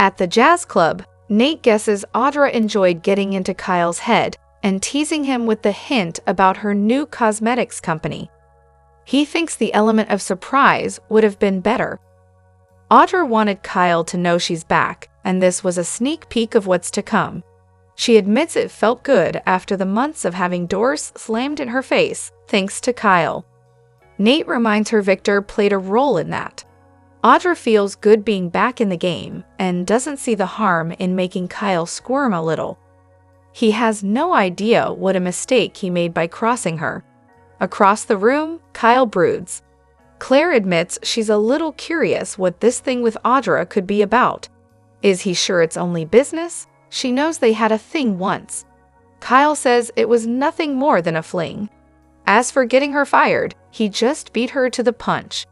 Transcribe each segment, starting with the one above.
At the jazz club, Nate guesses Audra enjoyed getting into Kyle's head and teasing him with the hint about her new cosmetics company. He thinks the element of surprise would have been better. Audra wanted Kyle to know she's back, and this was a sneak peek of what's to come. She admits it felt good after the months of having doors slammed in her face, thanks to Kyle. Nate reminds her Victor played a role in that. Audra feels good being back in the game and doesn't see the harm in making Kyle squirm a little. He has no idea what a mistake he made by crossing her. Across the room, Kyle broods. Claire admits she's a little curious what this thing with Audra could be about. Is he sure it's only business? She knows they had a thing once. Kyle says it was nothing more than a fling. As for getting her fired, he just beat her to the punch.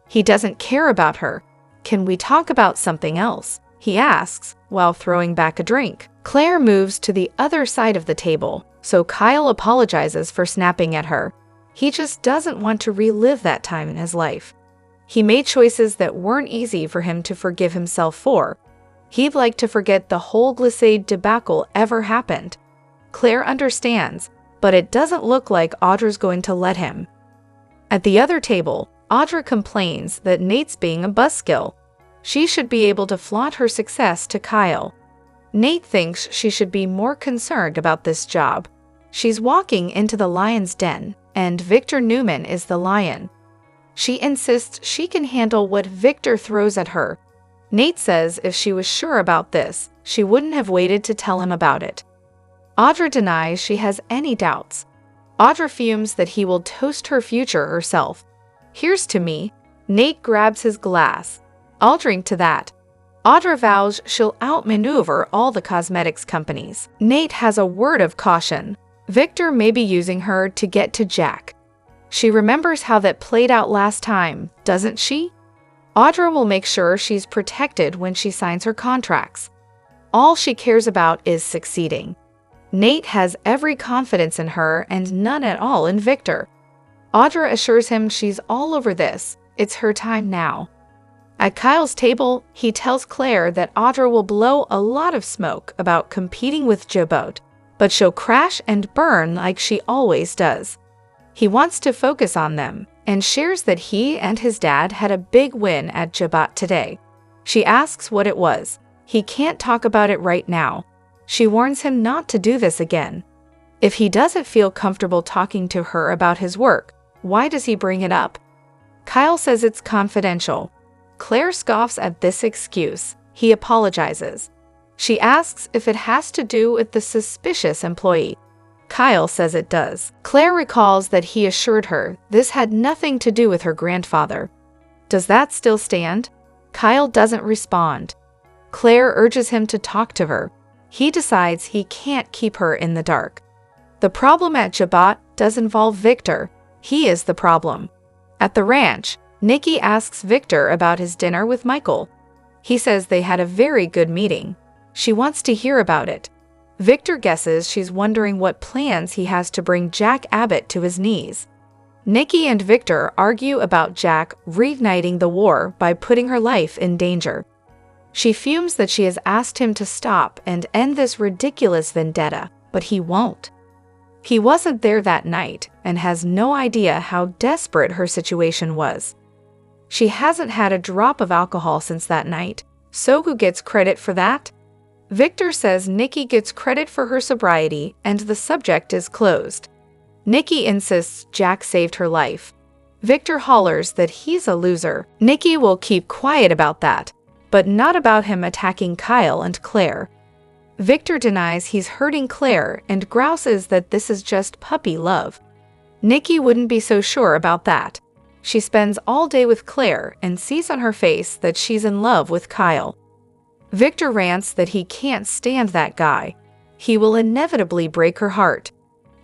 He doesn't care about her. Can we talk about something else? He asks, while throwing back a drink. Claire moves to the other side of the table, so Kyle apologizes for snapping at her. He just doesn't want to relive that time in his life. He made choices that weren't easy for him to forgive himself for. He'd like to forget the whole Glissade debacle ever happened. Claire understands, but it doesn't look like Audra's going to let him. At the other table, Audra complains that Nate's being a buzzkill. She should be able to flaunt her success to Kyle. Nate thinks she should be more concerned about this job. She's walking into the lion's den, and Victor Newman is the lion. She insists she can handle what Victor throws at her. Nate says if she was sure about this, she wouldn't have waited to tell him about it. Audra denies she has any doubts. Audra fumes that he will toast her future herself. Here's to me. Nate grabs his glass. I'll drink to that. Audra vows she'll outmaneuver all the cosmetics companies. Nate has a word of caution. Victor may be using her to get to Jack. She remembers how that played out last time, doesn't she? Audra will make sure she's protected when she signs her contracts. All she cares about is succeeding. Nate has every confidence in her and none at all in Victor. Audra assures him she's all over this. It's her time now. At Kyle's table, he tells Claire that Audra will blow a lot of smoke about competing with Jabot, but she'll crash and burn like she always does. He wants to focus on them and shares that he and his dad had a big win at Jabot today. She asks what it was. He can't talk about it right now. She warns him not to do this again. If he doesn't feel comfortable talking to her about his work, why does he bring it up? Kyle says it's confidential. Claire scoffs at this excuse. He apologizes. She asks if it has to do with the suspicious employee. Kyle says it does. Claire recalls that he assured her this had nothing to do with her grandfather. Does that still stand? Kyle doesn't respond. Claire urges him to talk to her. He decides he can't keep her in the dark. The problem at Jabot does involve Victor. He is the problem. At the ranch, Nikki asks Victor about his dinner with Michael. He says they had a very good meeting. She wants to hear about it. Victor guesses she's wondering what plans he has to bring Jack Abbott to his knees. Nikki and Victor argue about Jack reigniting the war by putting her life in danger. She fumes that she has asked him to stop and end this ridiculous vendetta, but he won't. He wasn't there that night and has no idea how desperate her situation was. She hasn't had a drop of alcohol since that night, so who gets credit for that? Victor says Nikki gets credit for her sobriety and the subject is closed. Nikki insists Jack saved her life. Victor hollers that he's a loser. Nikki will keep quiet about that, but not about him attacking Kyle and Claire. Victor denies he's hurting Claire and grouses that this is just puppy love. Nikki wouldn't be so sure about that. She spends all day with Claire and sees on her face that she's in love with Kyle. Victor rants that he can't stand that guy. He will inevitably break her heart.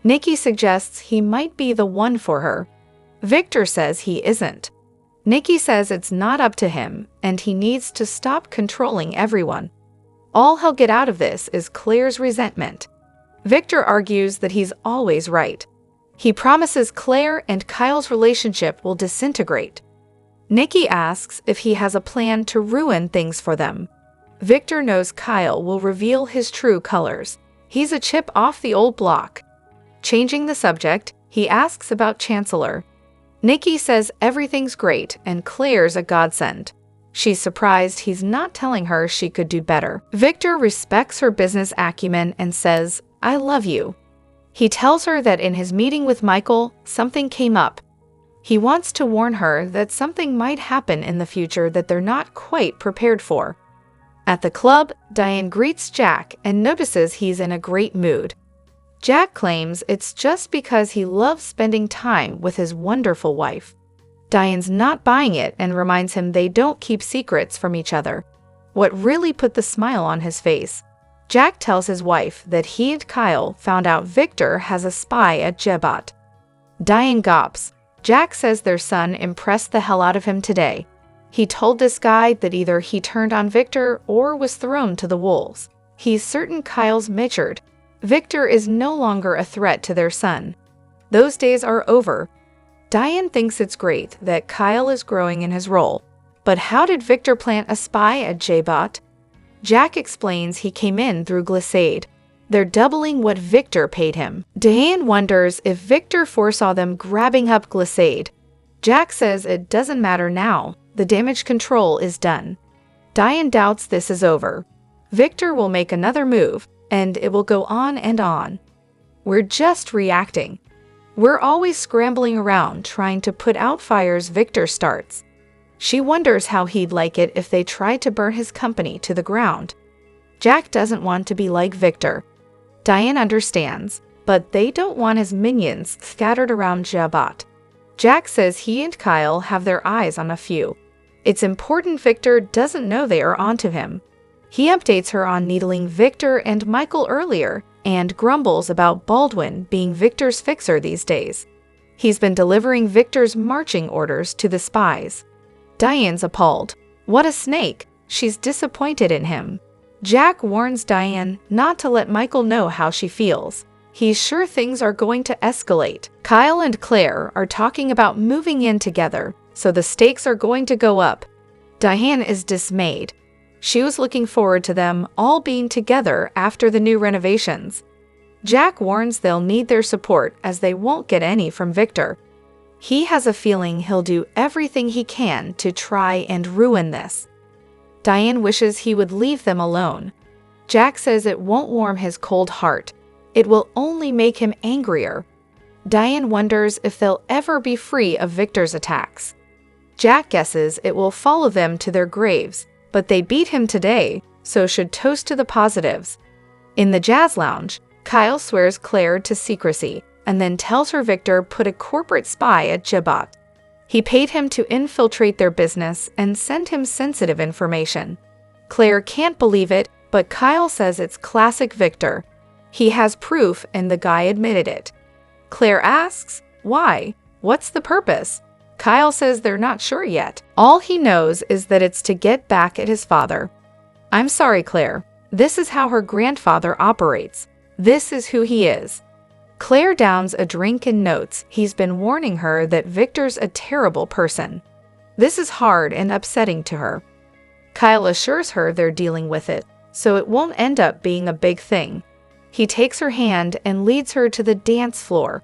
Nikki suggests he might be the one for her. Victor says he isn't. Nikki says it's not up to him and he needs to stop controlling everyone. All he'll get out of this is Claire's resentment. Victor argues that he's always right. He promises Claire and Kyle's relationship will disintegrate. Nikki asks if he has a plan to ruin things for them. Victor knows Kyle will reveal his true colors. He's a chip off the old block. Changing the subject, he asks about Chancellor. Nikki says everything's great and Claire's a godsend. She's surprised he's not telling her she could do better. Victor respects her business acumen and says, "I love you." He tells her that in his meeting with Michael, something came up. He wants to warn her that something might happen in the future that they're not quite prepared for. At the club, Diane greets Jack and notices he's in a great mood. Jack claims it's just because he loves spending time with his wonderful wife. Diane's not buying it and reminds him they don't keep secrets from each other. What really put the smile on his face? Jack tells his wife that he and Kyle found out Victor has a spy at Jebat. Diane gawps. Jack says their son impressed the hell out of him today. He told this guy that either he turned on Victor or was thrown to the wolves. He's certain Kyle's matured. Victor is no longer a threat to their son. Those days are over. Diane thinks it's great that Kyle is growing in his role. But how did Victor plant a spy at Jebat? Jack explains he came in through Glissade. They're doubling what Victor paid him. Diane wonders if Victor foresaw them grabbing up Glissade. Jack says it doesn't matter now. The damage control is done. Diane doubts this is over. Victor will make another move, and it will go on and on. We're just reacting. We're always scrambling around trying to put out fires Victor starts. She wonders how he'd like it if they tried to burn his company to the ground. Jack doesn't want to be like Victor. Diane understands, but they don't want his minions scattered around Jebat. Jack says he and Kyle have their eyes on a few. It's important Victor doesn't know they are onto him. He updates her on needling Victor and Michael earlier and grumbles about Baldwin being Victor's fixer these days. He's been delivering Victor's marching orders to the spies. Diane's appalled. What a snake! She's disappointed in him. Jack warns Diane not to let Michael know how she feels. He's sure things are going to escalate. Kyle and Claire are talking about moving in together, so the stakes are going to go up. Diane is dismayed. She was looking forward to them all being together after the new renovations. Jack warns they'll need their support as they won't get any from Victor. He has a feeling he'll do everything he can to try and ruin this. Diane wishes he would leave them alone. Jack says it won't warm his cold heart. It will only make him angrier. Diane wonders if they'll ever be free of Victor's attacks. Jack guesses it will follow them to their graves, but they beat him today, so should toast to the positives. In the jazz lounge, Kyle swears Claire to secrecy and then tells her Victor put a corporate spy at Jebat. He paid him to infiltrate their business and send him sensitive information. Claire can't believe it, but Kyle says it's classic Victor. He has proof and the guy admitted it. Claire asks, why? What's the purpose? Kyle says they're not sure yet. All he knows is that it's to get back at his father. I'm sorry, Claire. This is how her grandfather operates. This is who he is. Claire downs a drink and notes he's been warning her that Victor's a terrible person. This is hard and upsetting to her. Kyle assures her they're dealing with it, so it won't end up being a big thing. He takes her hand and leads her to the dance floor.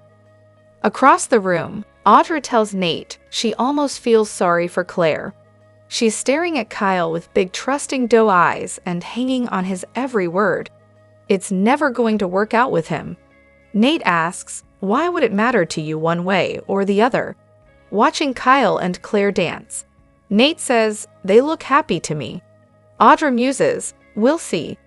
Across the room, Audra tells Nate she almost feels sorry for Claire. She's staring at Kyle with big trusting doe eyes and hanging on his every word. It's never going to work out with him. Nate asks, why would it matter to you one way or the other? Watching Kyle and Claire dance. Nate says, they look happy to me. Audra muses, we'll see.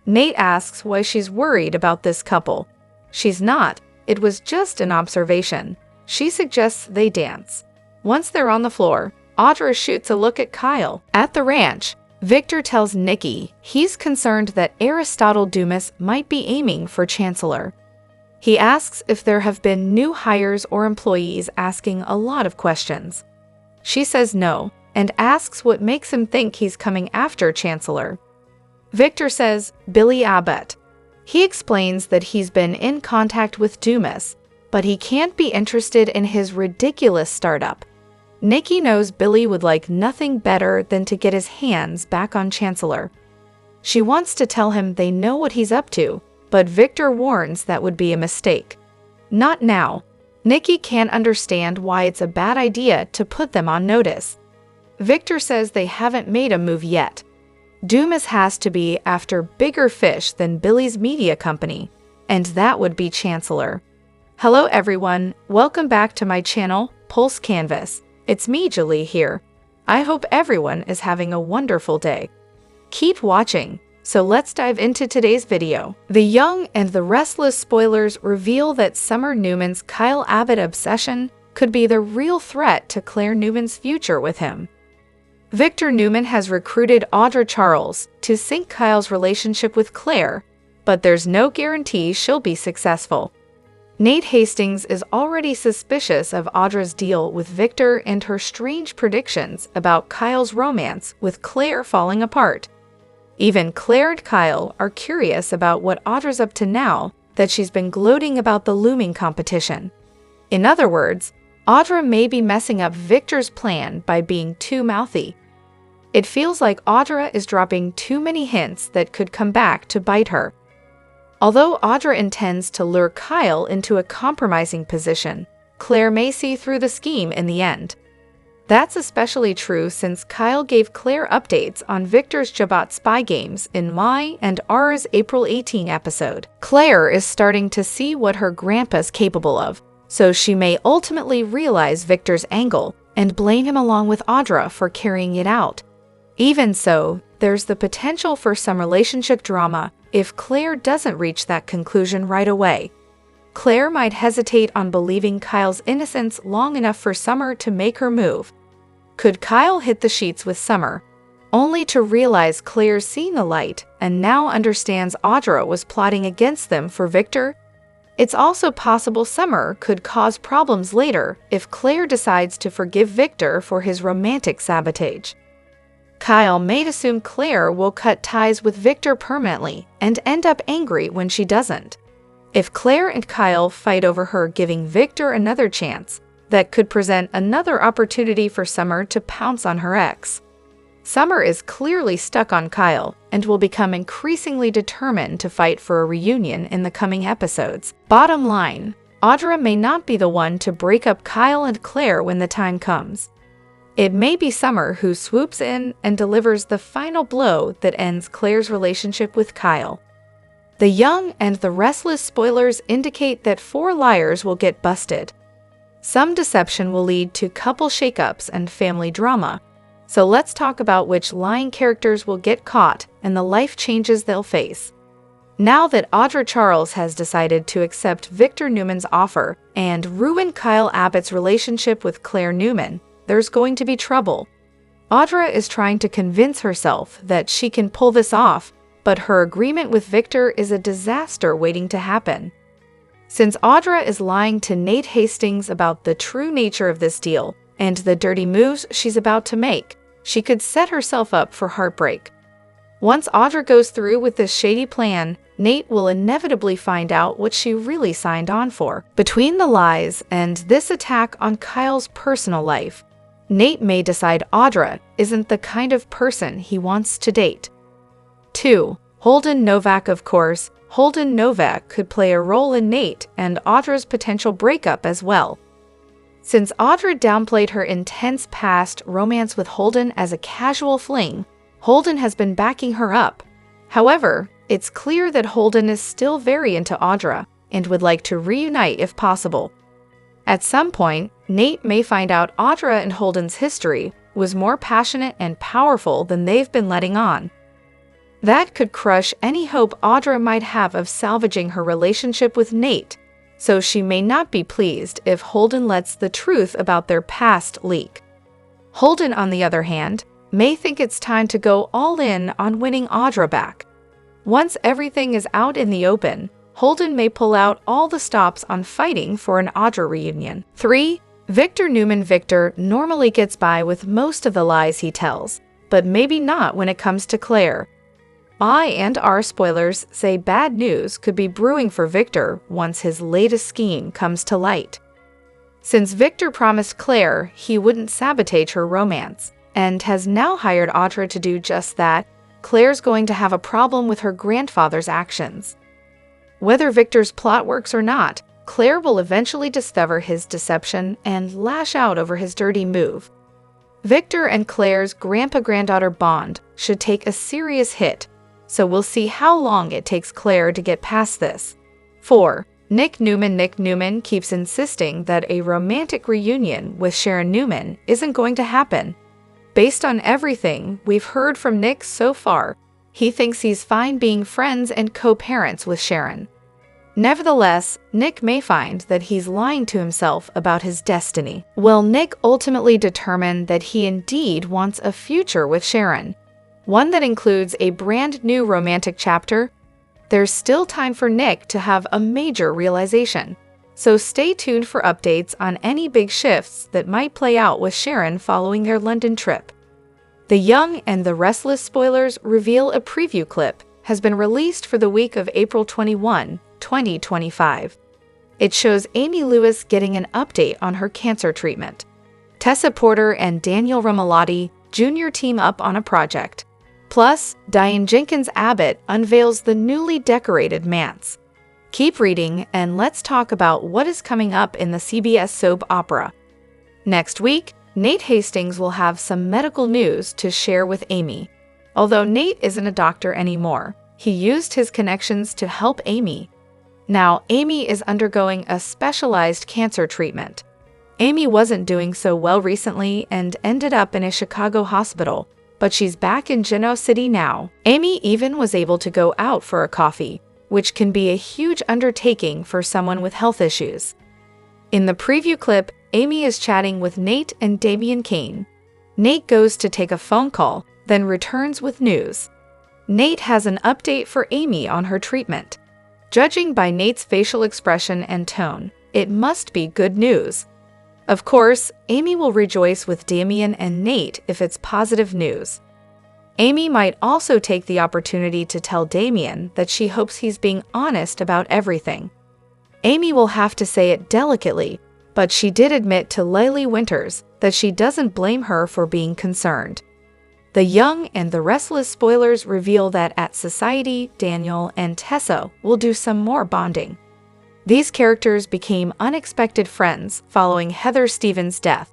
Nate asks why she's worried about this couple. She's not, it was just an observation. She suggests they dance. Once they're on the floor, Audra shoots a look at Kyle. At the ranch, Victor tells Nikki he's concerned that Aristotle Dumas might be aiming for Chancellor. He asks if there have been new hires or employees asking a lot of questions. She says no, and asks what makes him think he's coming after Chancellor. Victor says Billy Abbott. He explains that he's been in contact with Dumas, but he can't be interested in his ridiculous startup. Nikki knows Billy would like nothing better than to get his hands back on Chancellor. She wants to tell him they know what he's up to, but Victor warns that would be a mistake. Not now. Nikki can't understand why it's a bad idea to put them on notice. Victor says they haven't made a move yet. Dumas has to be after bigger fish than Billy's media company, and that would be Chancellor. Hello everyone, welcome back to my channel, Pulse Canvas. It's me, Julie here. I hope everyone is having a wonderful day. Keep watching, so let's dive into today's video. The Young and the Restless spoilers reveal that Summer Newman's Kyle Abbott obsession could be the real threat to Claire Newman's future with him. Victor Newman has recruited Audra Charles to sink Kyle's relationship with Claire, but there's no guarantee she'll be successful. Nate Hastings is already suspicious of Audra's deal with Victor and her strange predictions about Kyle's romance with Claire falling apart. Even Claire and Kyle are curious about what Audra's up to now that she's been gloating about the looming competition. In other words, Audra may be messing up Victor's plan by being too mouthy. It feels like Audra is dropping too many hints that could come back to bite her. Although Audra intends to lure Kyle into a compromising position, Claire may see through the scheme in the end. That's especially true since Kyle gave Claire updates on Victor's Jabot spy games in my and ours April 18 episode. Claire is starting to see what her grandpa's capable of, so she may ultimately realize Victor's angle and blame him along with Audra for carrying it out. Even so, there's the potential for some relationship drama if Claire doesn't reach that conclusion right away. Claire might hesitate on believing Kyle's innocence long enough for Summer to make her move. Could Kyle hit the sheets with Summer, only to realize Claire's seen the light and now understands Audra was plotting against them for Victor? It's also possible Summer could cause problems later if Claire decides to forgive Victor for his romantic sabotage. Kyle may assume Claire will cut ties with Victor permanently and end up angry when she doesn't. If Claire and Kyle fight over her giving Victor another chance, that could present another opportunity for Summer to pounce on her ex. Summer is clearly stuck on Kyle and will become increasingly determined to fight for a reunion in the coming episodes. Bottom line, Audra may not be the one to break up Kyle and Claire when the time comes. It may be Summer who swoops in and delivers the final blow that ends Claire's relationship with Kyle. The Young and the Restless spoilers indicate that 4 liars will get busted. Some deception will lead to couple shakeups and family drama. So let's talk about which lying characters will get caught and the life changes they'll face. Now that Audra Charles has decided to accept Victor Newman's offer and ruin Kyle Abbott's relationship with Claire Newman, there's going to be trouble. Audra is trying to convince herself that she can pull this off, but her agreement with Victor is a disaster waiting to happen. Since Audra is lying to Nate Hastings about the true nature of this deal and the dirty moves she's about to make, she could set herself up for heartbreak. Once Audra goes through with this shady plan, Nate will inevitably find out what she really signed on for. Between the lies and this attack on Kyle's personal life, Nate may decide Audra isn't the kind of person he wants to date. 2. Holden Novak. Of course, Holden Novak could play a role in Nate and Audra's potential breakup as well. Since Audra downplayed her intense past romance with Holden as a casual fling, Holden has been backing her up. However, it's clear that Holden is still very into Audra and would like to reunite if possible. At some point, Nate may find out Audra and Holden's history was more passionate and powerful than they've been letting on. That could crush any hope Audra might have of salvaging her relationship with Nate, so she may not be pleased if Holden lets the truth about their past leak. Holden, on the other hand, may think it's time to go all in on winning Audra back. Once everything is out in the open, Holden may pull out all the stops on fighting for an Audra reunion. 3. Victor Newman. Victor normally gets by with most of the lies he tells, but maybe not when it comes to Claire. I and our spoilers say bad news could be brewing for Victor once his latest scheme comes to light. Since Victor promised Claire he wouldn't sabotage her romance, and has now hired Audra to do just that, Claire's going to have a problem with her grandfather's actions. Whether Victor's plot works or not, Claire will eventually discover his deception and lash out over his dirty move. Victor and Claire's grandpa-granddaughter bond should take a serious hit, so we'll see how long it takes Claire to get past this. 4. Nick Newman keeps insisting that a romantic reunion with Sharon Newman isn't going to happen. Based on everything we've heard from Nick so far, he thinks he's fine being friends and co-parents with Sharon. Nevertheless, Nick may find that he's lying to himself about his destiny. Will Nick ultimately determine that he indeed wants a future with Sharon, one that includes a brand new romantic chapter? There's still time for Nick to have a major realization, so stay tuned for updates on any big shifts that might play out with Sharon following their London trip. The Young and the Restless spoilers reveal a preview clip has been released for the week of April 21, 2025. It shows Amy Lewis getting an update on her cancer treatment. Tessa Porter and Daniel Romalotti Jr. team up on a project. Plus, Diane Jenkins Abbott unveils the newly decorated manse. Keep reading, and let's talk about what is coming up in the CBS soap opera. Next week, Nate Hastings will have some medical news to share with Amy. Although Nate isn't a doctor anymore, he used his connections to help Amy. Now, Amy is undergoing a specialized cancer treatment. Amy wasn't doing so well recently and ended up in a Chicago hospital, but she's back in Genoa City now. Amy even was able to go out for a coffee, which can be a huge undertaking for someone with health issues. In the preview clip, Amy is chatting with Nate and Damian Kane. Nate goes to take a phone call, then returns with news. Nate has an update for Amy on her treatment. Judging by Nate's facial expression and tone, it must be good news. Of course, Amy will rejoice with Damian and Nate if it's positive news. Amy might also take the opportunity to tell Damian that she hopes he's being honest about everything. Amy will have to say it delicately, but she did admit to Lily Winters that she doesn't blame her for being concerned. The Young and the Restless spoilers reveal that at Society, Daniel and Tessa will do some more bonding. These characters became unexpected friends following Heather Stevens' death.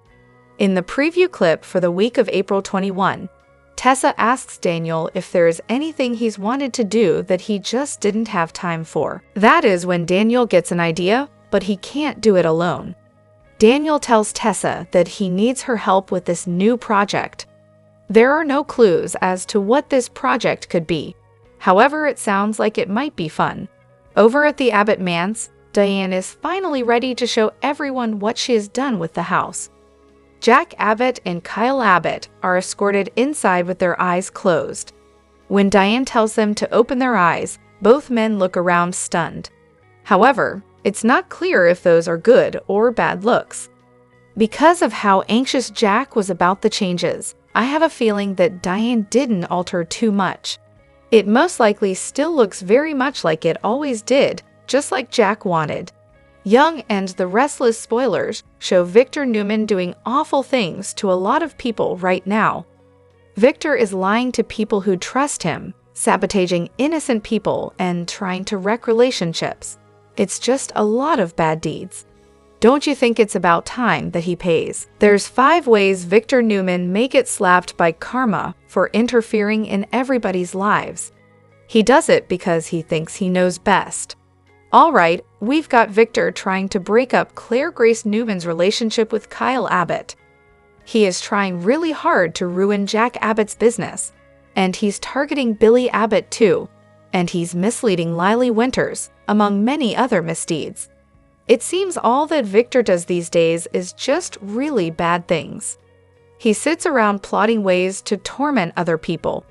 In the preview clip for the week of April 21, Tessa asks Daniel if there is anything he's wanted to do that he just didn't have time for. That is when Daniel gets an idea, but he can't do it alone. Daniel tells Tessa that he needs her help with this new project. There are no clues as to what this project could be. However, it sounds like it might be fun. Over at the Abbott manse, Diane is finally ready to show everyone what she has done with the house. Jack Abbott and Kyle Abbott are escorted inside with their eyes closed. When Diane tells them to open their eyes, both men look around stunned. However, it's not clear if those are good or bad looks. Because of how anxious Jack was about the changes, I have a feeling that Diane didn't alter too much. It most likely still looks very much like it always did, just like Jack wanted. Young and the Restless spoilers show Victor Newman doing awful things to a lot of people right now. Victor is lying to people who trust him, sabotaging innocent people, and trying to wreck relationships. It's just a lot of bad deeds. Don't you think it's about time that he pays? There's 5 ways Victor Newman may get slapped by karma for interfering in everybody's lives. He does it because he thinks he knows best. Alright, we've got Victor trying to break up Claire Grace Newman's relationship with Kyle Abbott. He is trying really hard to ruin Jack Abbott's business. And he's targeting Billy Abbott too. And he's misleading Lily Winters, among many other misdeeds. It seems all that Victor does these days is just really bad things. He sits around plotting ways to torment other people.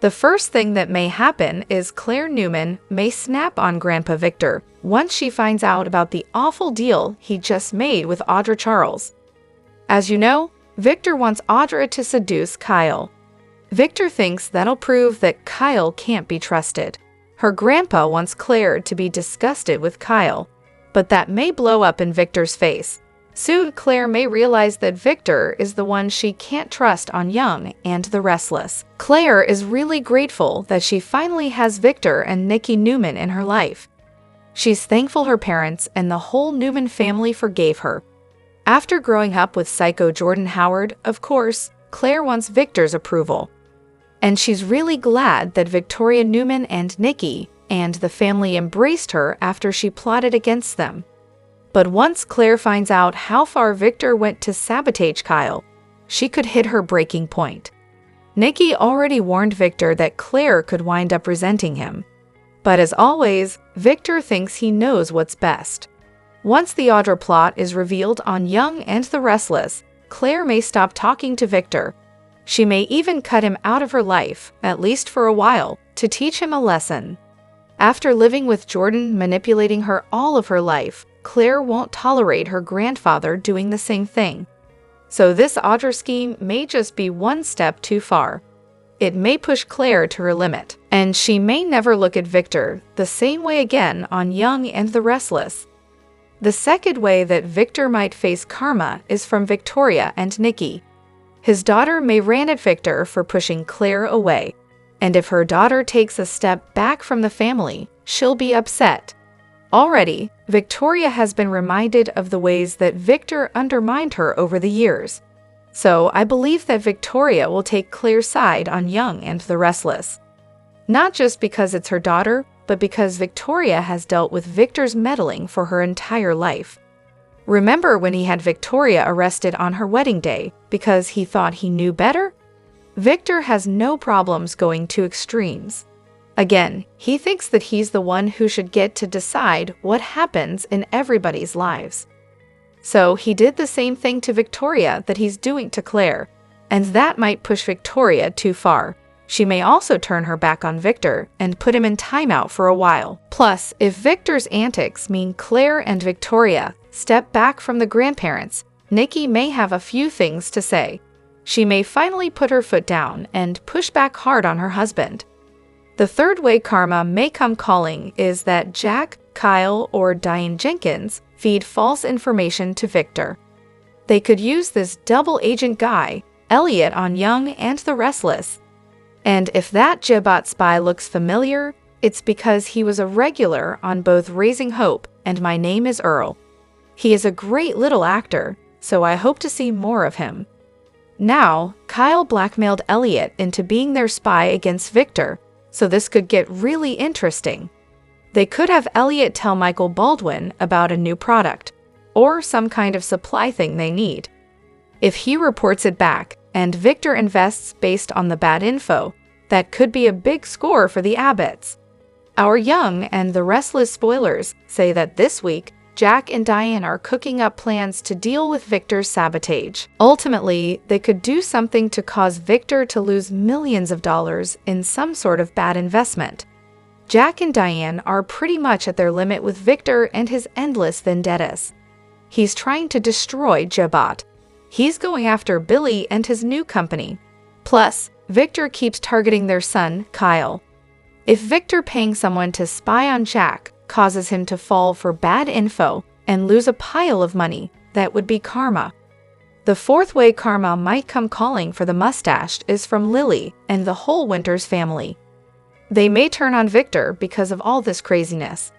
The first thing that may happen is Claire Newman may snap on Grandpa Victor once she finds out about the awful deal he just made with Audra Charles. As you know, Victor wants Audra to seduce Kyle. Victor thinks that'll prove that Kyle can't be trusted. Her grandpa wants Claire to be disgusted with Kyle, but that may blow up in Victor's face. Soon, Claire may realize that Victor is the one she can't trust on Young and the Restless. Claire is really grateful that she finally has Victor and Nikki Newman in her life. She's thankful her parents and the whole Newman family forgave her. After growing up with psycho Jordan Howard, of course, Claire wants Victor's approval. And she's really glad that Victoria Newman and Nikki and the family embraced her after she plotted against them. But once Claire finds out how far Victor went to sabotage Kyle, she could hit her breaking point. Nikki already warned Victor that Claire could wind up resenting him. But as always, Victor thinks he knows what's best. Once the Audra plot is revealed on Young and the Restless, Claire may stop talking to Victor. She may even cut him out of her life, at least for a while, to teach him a lesson. After living with Jordan manipulating her all of her life, Claire won't tolerate her grandfather doing the same thing. So this Audra scheme may just be one step too far. It may push Claire to her limit, and she may never look at Victor the same way again on Young and the Restless. The second way that Victor might face karma is from Victoria and Nikki. His daughter may rant at Victor for pushing Claire away, and if her daughter takes a step back from the family, she'll be upset. Already, Victoria has been reminded of the ways that Victor undermined her over the years. So I believe that Victoria will take Claire's side on Young and the Restless. Not just because it's her daughter, but because Victoria has dealt with Victor's meddling for her entire life. Remember when he had Victoria arrested on her wedding day because he thought he knew better? Victor has no problems going to extremes. Again, he thinks that he's the one who should get to decide what happens in everybody's lives. So he did the same thing to Victoria that he's doing to Claire, and that might push Victoria too far. She may also turn her back on Victor and put him in timeout for a while. Plus, if Victor's antics mean Claire and Victoria step back from the grandparents, Nikki may have a few things to say. She may finally put her foot down and push back hard on her husband. The third way karma may come calling is that Jack, Kyle, or Diane Jenkins feed false information to Victor. They could use this double agent guy, Elliot, on Young and the Restless. And if that Jibot spy looks familiar, it's because he was a regular on both Raising Hope and My Name is Earl. He is a great little actor, so I hope to see more of him. Now, Kyle blackmailed Elliot into being their spy against Victor, so this could get really interesting. They could have Elliot tell Michael Baldwin about a new product, or some kind of supply thing they need. If he reports it back, and Victor invests based on the bad info, that could be a big score for the Abbotts. Our Young and the Restless spoilers say that this week, Jack and Diane are cooking up plans to deal with Victor's sabotage. Ultimately, they could do something to cause Victor to lose millions of dollars in some sort of bad investment. Jack and Diane are pretty much at their limit with Victor and his endless vendettas. He's trying to destroy Jabot. He's going after Billy and his new company. Plus, Victor keeps targeting their son, Kyle. If Victor paying someone to spy on Jack causes him to fall for bad info and lose a pile of money, that would be karma. The fourth way karma might come calling for the mustached is from Lily and the whole Winters family. They may turn on Victor because of all this craziness.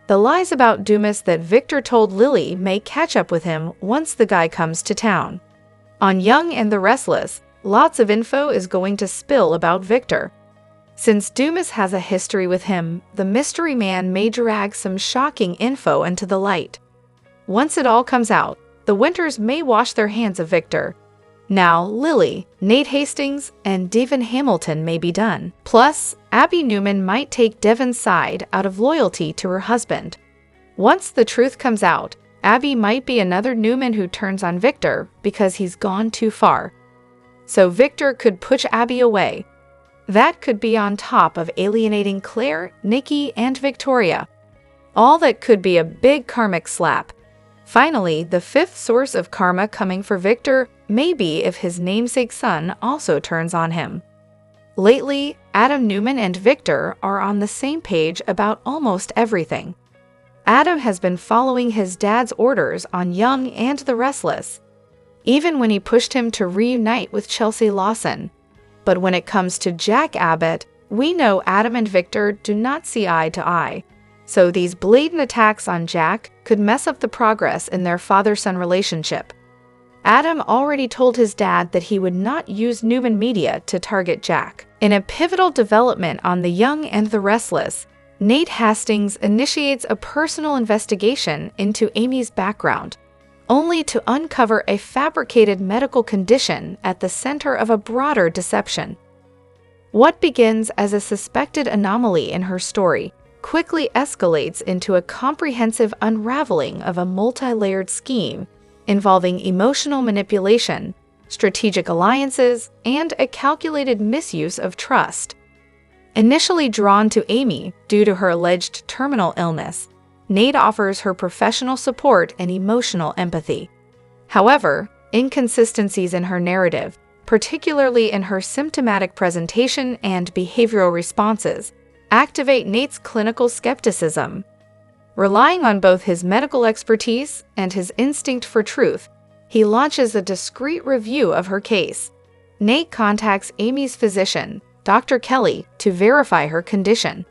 The lies about Dumas that Victor told Lily may catch up with him once the guy comes to town. On Young and the Restless, lots of info is going to spill about Victor. Since Dumas has a history with him, the mystery man may drag some shocking info into the light. Once it all comes out, the Winters may wash their hands of Victor. Now, Lily, Nate Hastings, and Devon Hamilton may be done. Plus, Abby Newman might take Devon's side out of loyalty to her husband. Once the truth comes out, Abby might be another Newman who turns on Victor because he's gone too far. So Victor could push Abby away. That could be on top of alienating Claire, Nikki, and Victoria. All that could be a big karmic slap. Finally, the fifth source of karma coming for Victor may be if his namesake son also turns on him. Lately, Adam Newman and Victor are on the same page about almost everything. Adam has been following his dad's orders on Young and the Restless, even when he pushed him to reunite with Chelsea Lawson. But when it comes to Jack Abbott, we know Adam and Victor do not see eye to eye. So these blatant attacks on Jack could mess up the progress in their father-son relationship. Adam already told his dad that he would not use Newman Media to target Jack. In a pivotal development on The Young and the Restless, Nate Hastings initiates a personal investigation into Amy's background, only to uncover a fabricated medical condition at the center of a broader deception. What begins as a suspected anomaly in her story quickly escalates into a comprehensive unraveling of a multi-layered scheme involving emotional manipulation, strategic alliances, and a calculated misuse of trust. Initially drawn to Amy due to her alleged terminal illness, Nate offers her professional support and emotional empathy. However, inconsistencies in her narrative, particularly in her symptomatic presentation and behavioral responses, activate Nate's clinical skepticism. Relying on both his medical expertise and his instinct for truth, he launches a discreet review of her case. Nate contacts Amy's physician, Dr. Kelly, to verify her condition.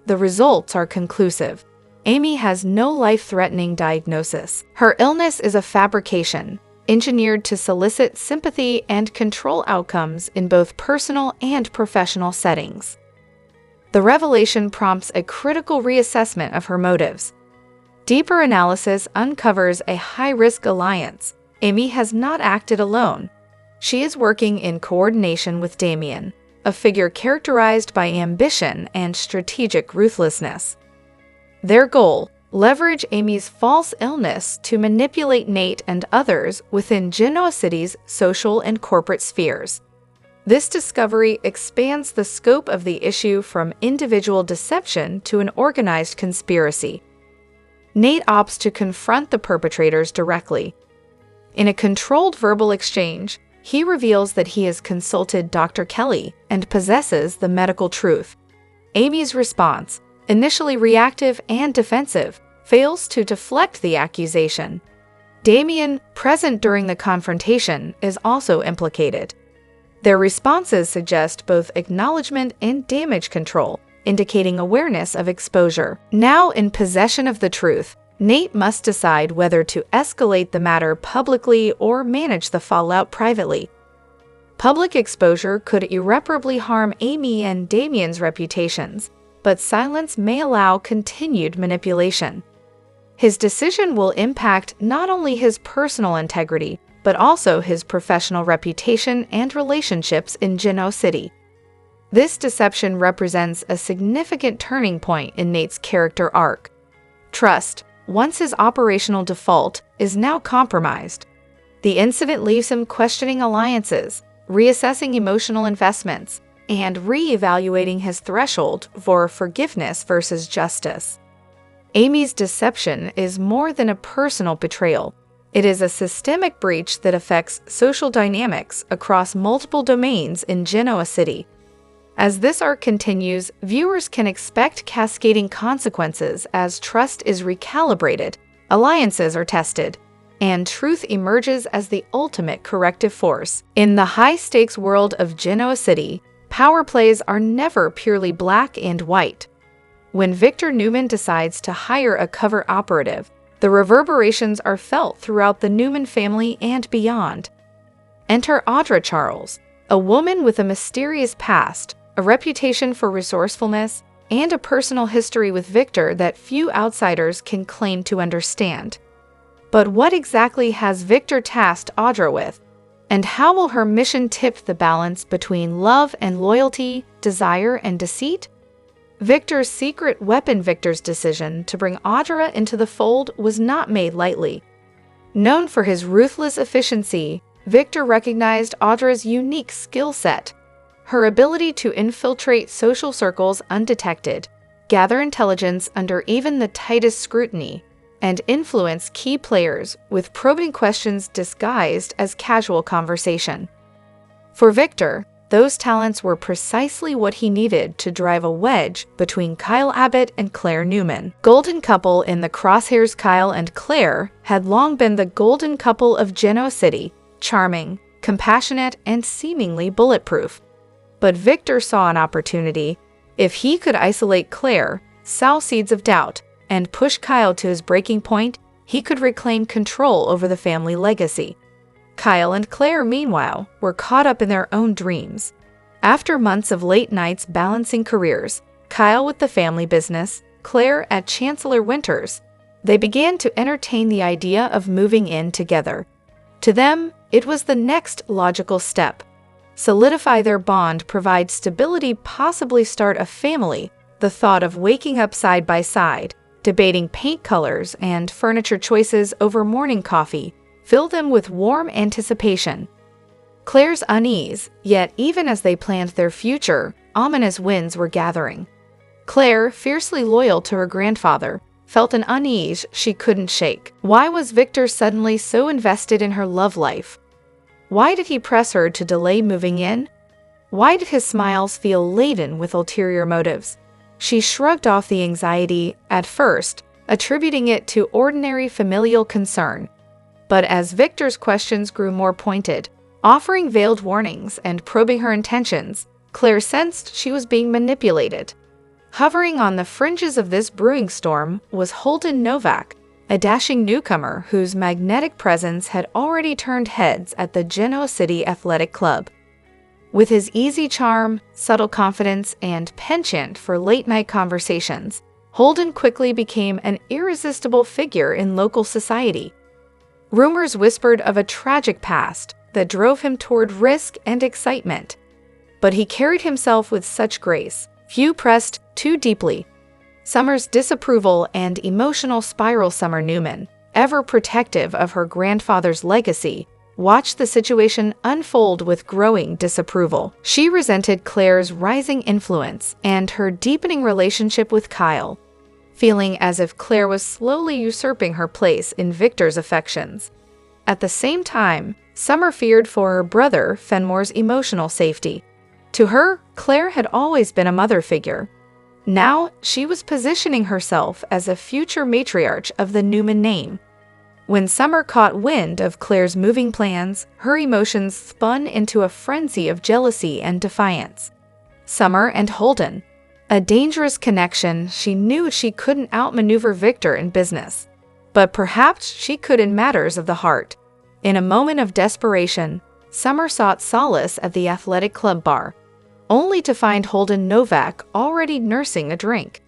The results are conclusive. Amy has no life-threatening diagnosis. Her illness is a fabrication, engineered to solicit sympathy and control outcomes in both personal and professional settings. The revelation prompts a critical reassessment of her motives. Deeper analysis uncovers a high-risk alliance. Amy has not acted alone. She is working in coordination with Damien, a figure characterized by ambition and strategic ruthlessness. Their goal: leverage Amy's false illness to manipulate Nate and others within Genoa City's social and corporate spheres. This discovery expands the scope of the issue from individual deception to an organized conspiracy. Nate opts to confront the perpetrators directly. In a controlled verbal exchange, he reveals that he has consulted Dr. Kelly and possesses the medical truth. Amy's response, initially reactive and defensive, fails to deflect the accusation. Damien, present during the confrontation, is also implicated. Their responses suggest both acknowledgement and damage control, indicating awareness of exposure. Now in possession of the truth, Nate must decide whether to escalate the matter publicly or manage the fallout privately. Public exposure could irreparably harm Amy and Damien's reputations, but silence may allow continued manipulation. His decision will impact not only his personal integrity, but also his professional reputation and relationships in Genoa City. This deception represents a significant turning point in Nate's character arc. Trust, once his operational default, is now compromised. The incident leaves him questioning alliances, reassessing emotional investments, and re-evaluating his threshold for forgiveness versus justice. Amy's deception is more than a personal betrayal. It is a systemic breach that affects social dynamics across multiple domains in Genoa City. As this arc continues, viewers can expect cascading consequences as trust is recalibrated, alliances are tested, and truth emerges as the ultimate corrective force. In the high-stakes world of Genoa City, power plays are never purely black and white. When Victor Newman decides to hire a cover operative, the reverberations are felt throughout the Newman family and beyond. Enter Audra Charles, a woman with a mysterious past, a reputation for resourcefulness, and a personal history with Victor that few outsiders can claim to understand. But what exactly has Victor tasked Audra with? And how will her mission tip the balance between love and loyalty, desire and deceit? Victor's secret weapon. Victor's decision to bring Audra into the fold was not made lightly. Known for his ruthless efficiency, Victor recognized Audra's unique skill set. Her ability to infiltrate social circles undetected, gather intelligence under even the tightest scrutiny, and influence key players with probing questions disguised as casual conversation. For Victor, those talents were precisely what he needed to drive a wedge between Kyle Abbott and Claire Newman. Golden couple in the crosshairs. Kyle and Claire had long been the golden couple of Genoa City, charming, compassionate, and seemingly bulletproof. But Victor saw an opportunity. If he could isolate Claire, sow seeds of doubt, and push Kyle to his breaking point, he could reclaim control over the family legacy. Kyle and Claire, meanwhile, were caught up in their own dreams. After months of late nights balancing careers, Kyle with the family business, Claire at Chancellor Winters, they began to entertain the idea of moving in together. To them, it was the next logical step. Solidify their bond, provide stability, possibly start a family. The thought of waking up side by side, debating paint colors and furniture choices over morning coffee, filled them with warm anticipation. Claire's unease, yet even as they planned their future, ominous winds were gathering. Claire, fiercely loyal to her grandfather, felt an unease she couldn't shake. Why was Victor suddenly so invested in her love life? Why did he press her to delay moving in? Why did his smiles feel laden with ulterior motives? She shrugged off the anxiety at first, attributing it to ordinary familial concern. But as Victor's questions grew more pointed, offering veiled warnings and probing her intentions, Claire sensed she was being manipulated. Hovering on the fringes of this brewing storm was Holden Novak, a dashing newcomer whose magnetic presence had already turned heads at the Genoa City Athletic Club. With his easy charm, subtle confidence, and penchant for late-night conversations, Holden quickly became an irresistible figure in local society. Rumors whispered of a tragic past that drove him toward risk and excitement. But he carried himself with such grace, few pressed too deeply. Summer's disapproval and emotional spiral. Summer Newman, ever protective of her grandfather's legacy, watched the situation unfold with growing disapproval. She resented Claire's rising influence and her deepening relationship with Kyle, feeling as if Claire was slowly usurping her place in Victor's affections. At the same time, Summer feared for her brother Fenmore's emotional safety. To her, Claire had always been a mother figure. Now, she was positioning herself as a future matriarch of the Newman name. When Summer caught wind of Claire's moving plans, her emotions spun into a frenzy of jealousy and defiance. Summer and Holden, a dangerous connection. She knew she couldn't outmaneuver Victor in business, but perhaps she could in matters of the heart. In a moment of desperation, Summer sought solace at the athletic club bar, only to find Holden Novak already nursing a drink.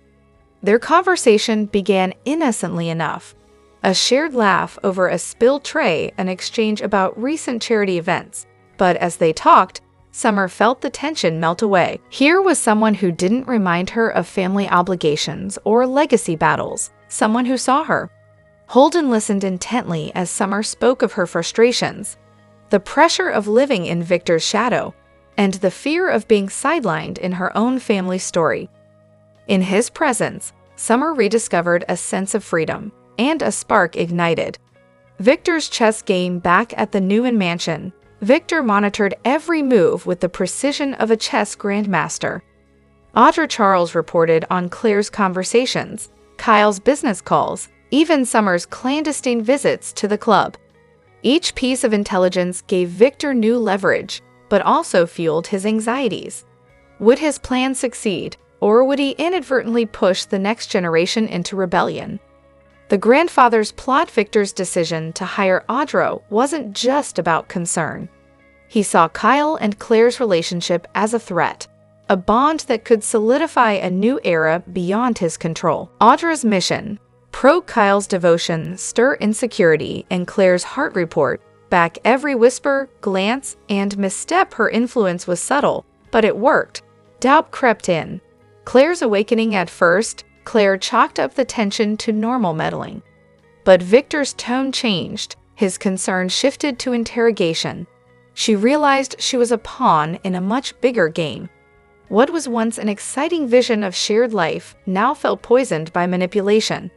Their conversation began innocently enough. A shared laugh over a spilled tray, an exchange about recent charity events. But as they talked, Summer felt the tension melt away. Here was someone who didn't remind her of family obligations or legacy battles, someone who saw her. Holden listened intently as Summer spoke of her frustrations, the pressure of living in Victor's shadow, and the fear of being sidelined in her own family story. In his presence, Summer rediscovered a sense of freedom, and a spark ignited. Victor's chess game back at the Newman mansion, Victor monitored every move with the precision of a chess grandmaster. Audra Charles reported on Claire's conversations, Kyle's business calls, even Summer's clandestine visits to the club. Each piece of intelligence gave Victor new leverage, but also fueled his anxieties. Would his plan succeed, or would he inadvertently push the next generation into rebellion? The grandfather's plot. Victor's decision to hire Audra wasn't just about concern. He saw Kyle and Claire's relationship as a threat, a bond that could solidify a new era beyond his control. Audra's mission, probe Kyle's devotion, stir insecurity, and Claire's heart report back every whisper, glance, and misstep. Her influence was subtle, but it worked. Doubt crept in. Claire's awakening. At first, Claire chalked up the tension to normal meddling. But Victor's tone changed. His concern shifted to interrogation. She realized she was a pawn in a much bigger game. What was once an exciting vision of shared life now felt poisoned by manipulation.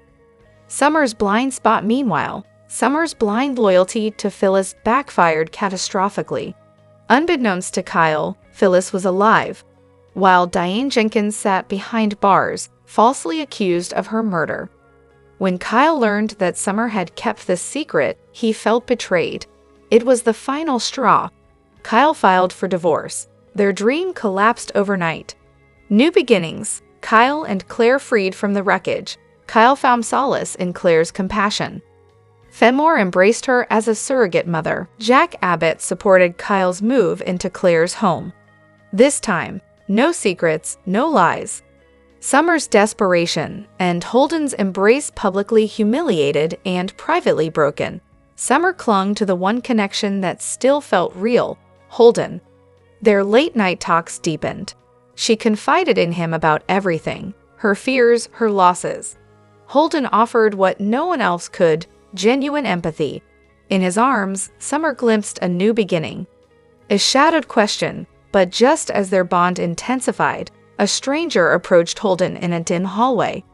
Summer's blind spot. Meanwhile, Summer's blind loyalty to Phyllis backfired catastrophically. Unbeknownst to Kyle, Phyllis was alive, while Diane Jenkins sat behind bars, falsely accused of her murder. When Kyle learned that Summer had kept this secret, he felt betrayed. It was the final straw. Kyle filed for divorce. Their dream collapsed overnight. New beginnings. Kyle and Claire freed from the wreckage. Kyle found solace in Claire's compassion. Fenmore embraced her as a surrogate mother. Jack Abbott supported Kyle's move into Claire's home. This time, no secrets, no lies. Summer's desperation and Holden's embrace publicly humiliated and privately broken. Summer clung to the one connection that still felt real, Holden. Their late-night talks deepened. She confided in him about everything, her fears, her losses. Holden offered what no one else could, genuine empathy. In his arms, Summer glimpsed a new beginning. A shadowed question, but just as their bond intensified, a stranger approached Holden in a dim hallway.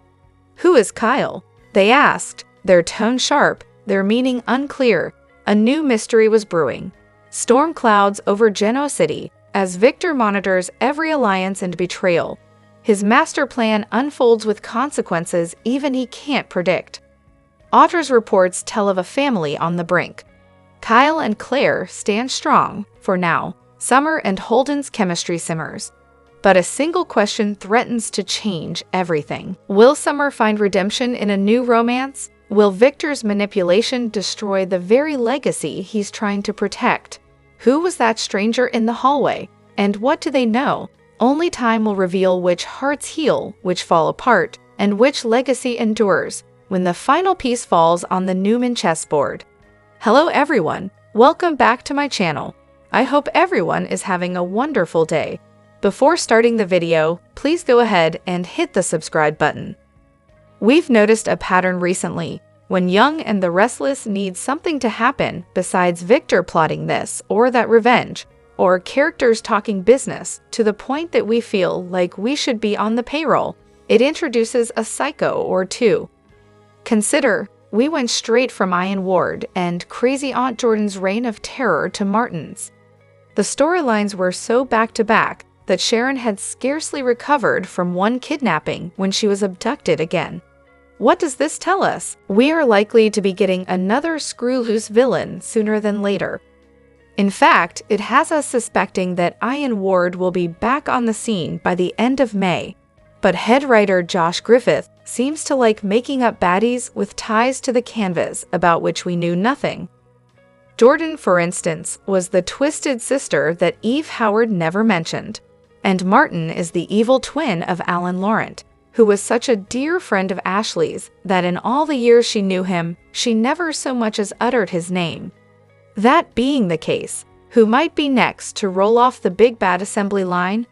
"Who is Kyle?" they asked, their tone sharp, their meaning unclear. A new mystery was brewing. Storm clouds over Genoa City, as Victor monitors every alliance and betrayal. His master plan unfolds with consequences even he can't predict. Audra's reports tell of a family on the brink. Kyle and Claire stand strong, for now. Summer and Holden's chemistry simmers. But a single question threatens to change everything. Will Summer find redemption in a new romance? Will Victor's manipulation destroy the very legacy he's trying to protect? Who was that stranger in the hallway? And what do they know? Only time will reveal which hearts heal, which fall apart, and which legacy endures when the final piece falls on the Newman chessboard. Hello everyone, welcome back to my channel. I hope everyone is having a wonderful day. Before starting the video, please go ahead and hit the subscribe button. We've noticed a pattern recently. When Young and the Restless need something to happen besides Victor plotting this or that revenge, or characters talking business to the point that we feel like we should be on the payroll, it introduces a psycho or two. Consider, we went straight from Ian Ward and Crazy Aunt Jordan's reign of terror to Martin's. The storylines were so back-to-back that Sharon had scarcely recovered from one kidnapping when she was abducted again. What does this tell us? We are likely to be getting another screw-loose villain sooner than later. In fact, it has us suspecting that Ian Ward will be back on the scene by the end of May. But head writer Josh Griffith seems to like making up baddies with ties to the canvas about which we knew nothing. Jordan, for instance, was the twisted sister that Eve Howard never mentioned. And Martin is the evil twin of Alan Laurent, who was such a dear friend of Ashley's that in all the years she knew him, she never so much as uttered his name. That being the case, who might be next to roll off the big bad assembly line?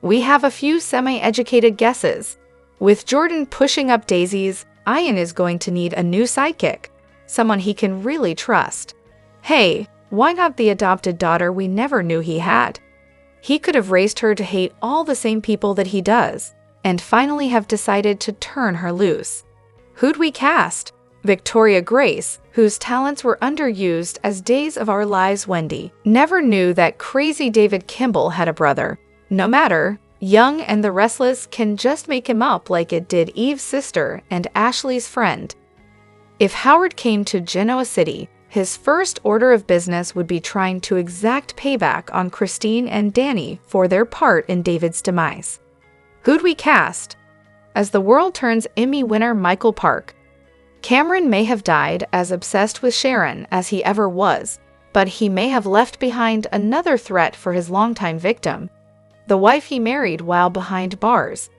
We have a few semi-educated guesses. With Jordan pushing up daisies, Ian is going to need a new sidekick, someone he can really trust. Hey, why not the adopted daughter we never knew he had? He could have raised her to hate all the same people that he does, and finally have decided to turn her loose. Who'd we cast? Victoria Grace, whose talents were underused as Days of Our Lives Wendy, never knew that crazy David Kimball had a brother. No matter, Young and the Restless can just make him up like it did Eve's sister and Ashley's friend. If Howard came to Genoa City, his first order of business would be trying to exact payback on Christine and Danny for their part in David's demise. Who'd we cast? As the world turns Emmy winner Michael Park. Cameron may have died as obsessed with Sharon as he ever was, but he may have left behind another threat for his longtime victim, the wife he married while behind bars.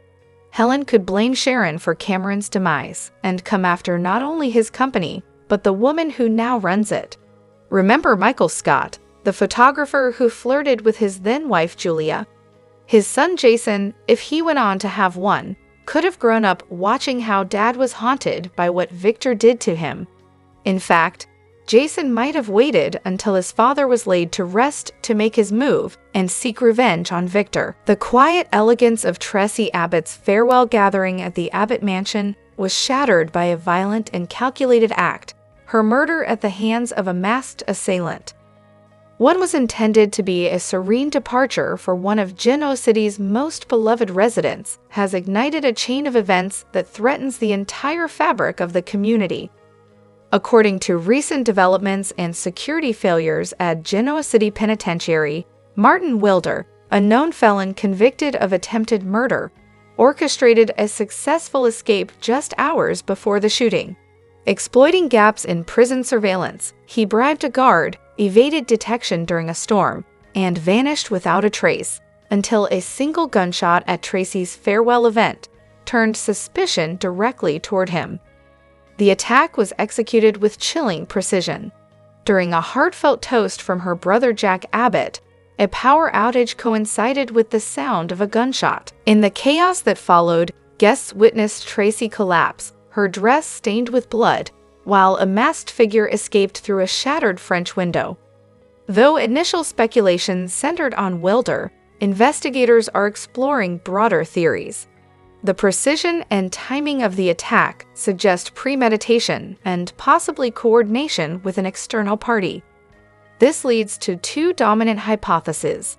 Helen could blame Sharon for Cameron's demise and come after not only his company, but the woman who now runs it. Remember Michael Scott, the photographer who flirted with his then-wife Julia? His son Jason, if he went on to have one, could have grown up watching how Dad was haunted by what Victor did to him. In fact, Jason might have waited until his father was laid to rest to make his move and seek revenge on Victor. The quiet elegance of Tracy Abbott's farewell gathering at the Abbott mansion was shattered by a violent and calculated act, her murder at the hands of a masked assailant. One was intended to be a serene departure for one of Genoa City's most beloved residents, has ignited a chain of events that threatens the entire fabric of the community. According to recent developments and security failures at Genoa City Penitentiary, Martin Wilder, a known felon convicted of attempted murder, orchestrated a successful escape just hours before the shooting. Exploiting gaps in prison surveillance, he bribed a guard, evaded detection during a storm, and vanished without a trace, until a single gunshot at Tracy's farewell event turned suspicion directly toward him. The attack was executed with chilling precision. During a heartfelt toast from her brother Jack Abbott, a power outage coincided with the sound of a gunshot. In the chaos that followed, guests witnessed Tracy collapse, her dress stained with blood, while a masked figure escaped through a shattered French window. Though initial speculation centered on Wilder, investigators are exploring broader theories. The precision and timing of the attack suggest premeditation and possibly coordination with an external party. This leads to two dominant hypotheses.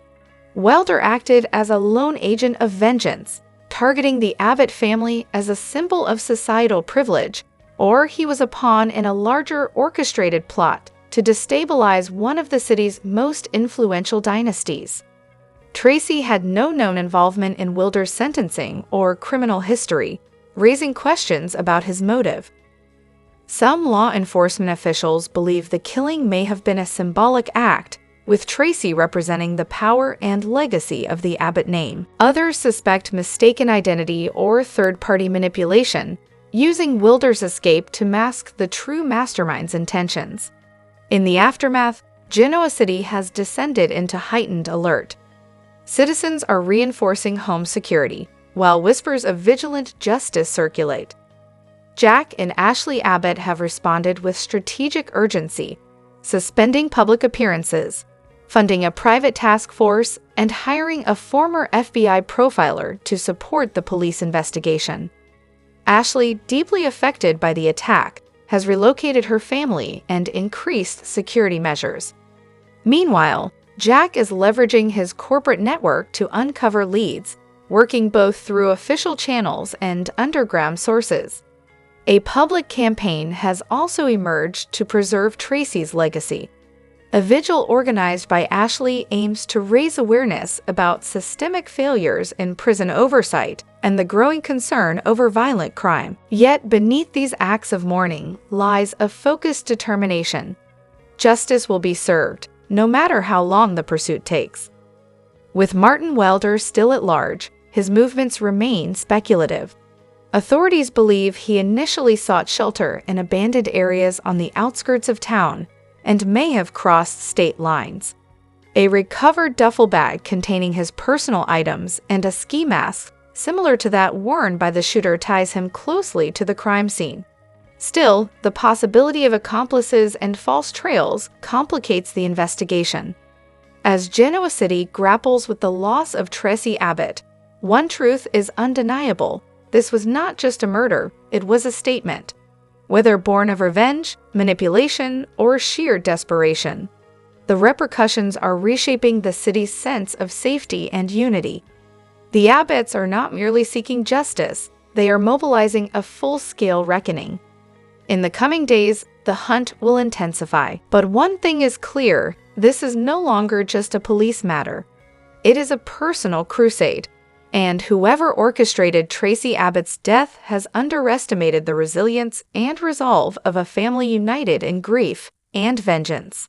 Wilder acted as a lone agent of vengeance, targeting the Abbott family as a symbol of societal privilege, or he was a pawn in a larger orchestrated plot to destabilize one of the city's most influential dynasties. Tracy had no known involvement in Wilder's sentencing or criminal history, raising questions about his motive. Some law enforcement officials believe the killing may have been a symbolic act, with Tracy representing the power and legacy of the Abbott name. Others suspect mistaken identity or third-party manipulation, using Wilder's escape to mask the true mastermind's intentions. In the aftermath, Genoa City has descended into heightened alert. Citizens are reinforcing home security, while whispers of vigilant justice circulate. Jack and Ashley Abbott have responded with strategic urgency, suspending public appearances, funding a private task force, and hiring a former FBI profiler to support the police investigation. Ashley, deeply affected by the attack, has relocated her family and increased security measures. Meanwhile, Jack is leveraging his corporate network to uncover leads, working both through official channels and underground sources. A public campaign has also emerged to preserve Tracy's legacy. A vigil organized by Ashley aims to raise awareness about systemic failures in prison oversight and the growing concern over violent crime. Yet beneath these acts of mourning lies a focused determination. Justice will be served, no matter how long the pursuit takes. With Martin Wilder still at large, his movements remain speculative. Authorities believe he initially sought shelter in abandoned areas on the outskirts of town and may have crossed state lines. A recovered duffel bag containing his personal items and a ski mask similar to that worn by the shooter ties him closely to the crime scene. Still, the possibility of accomplices and false trails complicates the investigation. As Genoa City grapples with the loss of Tracy Abbott, one truth is undeniable. This was not just a murder, it was a statement. Whether born of revenge, manipulation, or sheer desperation, the repercussions are reshaping the city's sense of safety and unity. The Abbotts are not merely seeking justice, they are mobilizing a full-scale reckoning. In the coming days, the hunt will intensify. But one thing is clear, this is no longer just a police matter. It is a personal crusade. And whoever orchestrated Tracy Abbott's death has underestimated the resilience and resolve of a family united in grief and vengeance.